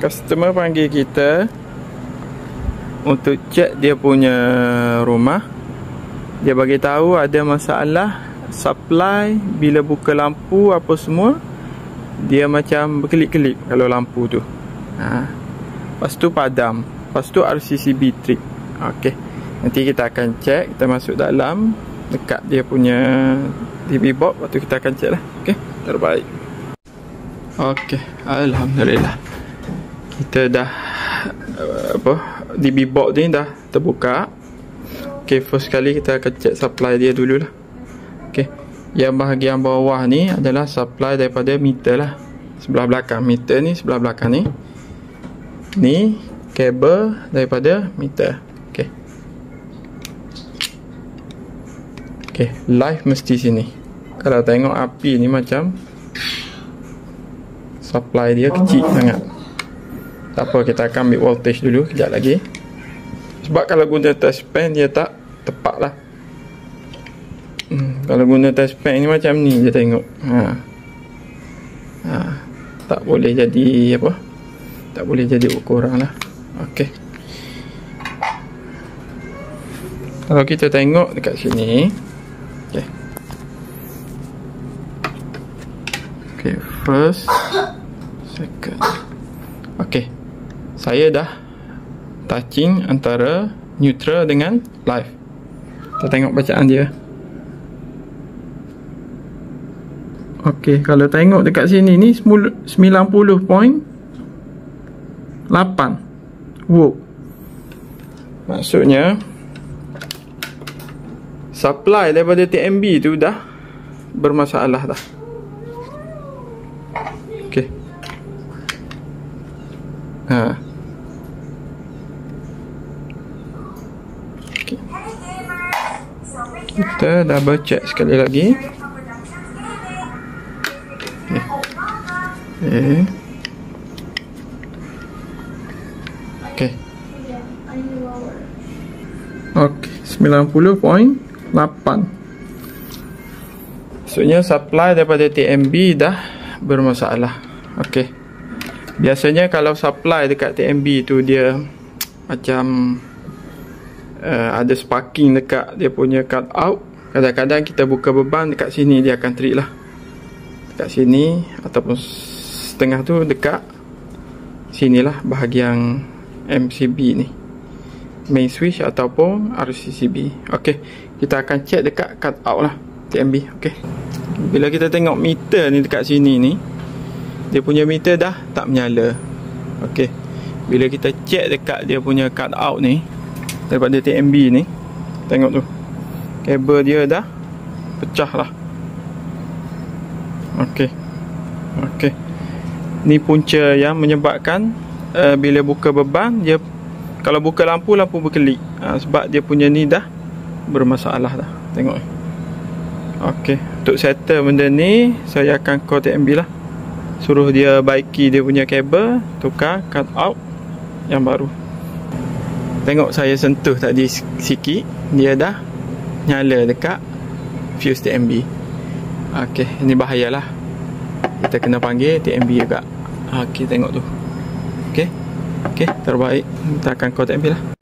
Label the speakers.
Speaker 1: customer panggil kita untuk cek dia punya rumah. Dia bagi tahu ada masalah supply, bila buka lampu apa semua dia macam berkelip-kelip kalau lampu tu. Lepas tu padam, lepas tu RCCB trip. Okey, nanti kita akan cek, kita masuk dalam dekat dia punya TV box, lepas tu kita akan cek lah. Okey, terbaik. Okey, alhamdulillah kita dah DB box ni dah terbuka. Okey, first kali kita akan cek supply dia dululah. Okey, yang bahagian bawah ni adalah supply daripada meter lah, sebelah belakang meter ni, sebelah belakang ni. Ni kabel daripada meter. Okey. Okey, live mesti sini. Kalau tengok api ni macam supply dia kecil sangat. Tak apa, kita akan ambil voltage dulu kejap lagi. Sebab kalau guna test pen dia tak tepat lah. Kalau guna test pen ni macam ni je tengok. Tak boleh jadi apa? Tak boleh jadi ukuran lah. Okey. Kalau kita tengok dekat sini. Okey. Okey, first, second. Okey. Saya dah touching antara neutral dengan live. Kita tengok bacaan dia. Okey, kalau tengok dekat sini ni 90.8 volt. Maksudnya supply daripada TMB tu dah bermasalah dah. Okey. Okay. Kita double check sekali lagi. Okey. Okey, 90.8. Maksudnya supply daripada TMB dah bermasalah. Okey. Biasanya kalau supply dekat TMB tu dia macam ada sparking dekat dia punya cut out. Kadang-kadang kita buka beban dekat sini dia akan trip lah. Dekat sini ataupun setengah tu dekat sinilah bahagian MCB ni, main switch ataupun RCCB. Okey, kita akan cek dekat cut out lah TMB. Okey, bila kita tengok meter ni dekat sini ni, dia punya meter dah tak menyala. Okey, bila kita cek dekat dia punya cut out ni daripada TMB ni, tengok tu kabel dia dah pecah lah. Okey. Okey, ni punca yang menyebabkan bila buka beban dia, kalau buka lampu berkelip. Sebab dia punya ni dah bermasalah dah. Tengok. Okey, untuk settle benda ni saya akan call TMB lah, suruh dia baiki dia punya kabel, tukar cut out yang baru. Tengok saya sentuh tadi sikit, dia dah nyala dekat fuse TMB. Okey, ini bahayalah. Kita kena panggil TMB juga. Okey, tengok tu. Okey. Okey, terbaik. Kita akan call TMB lah.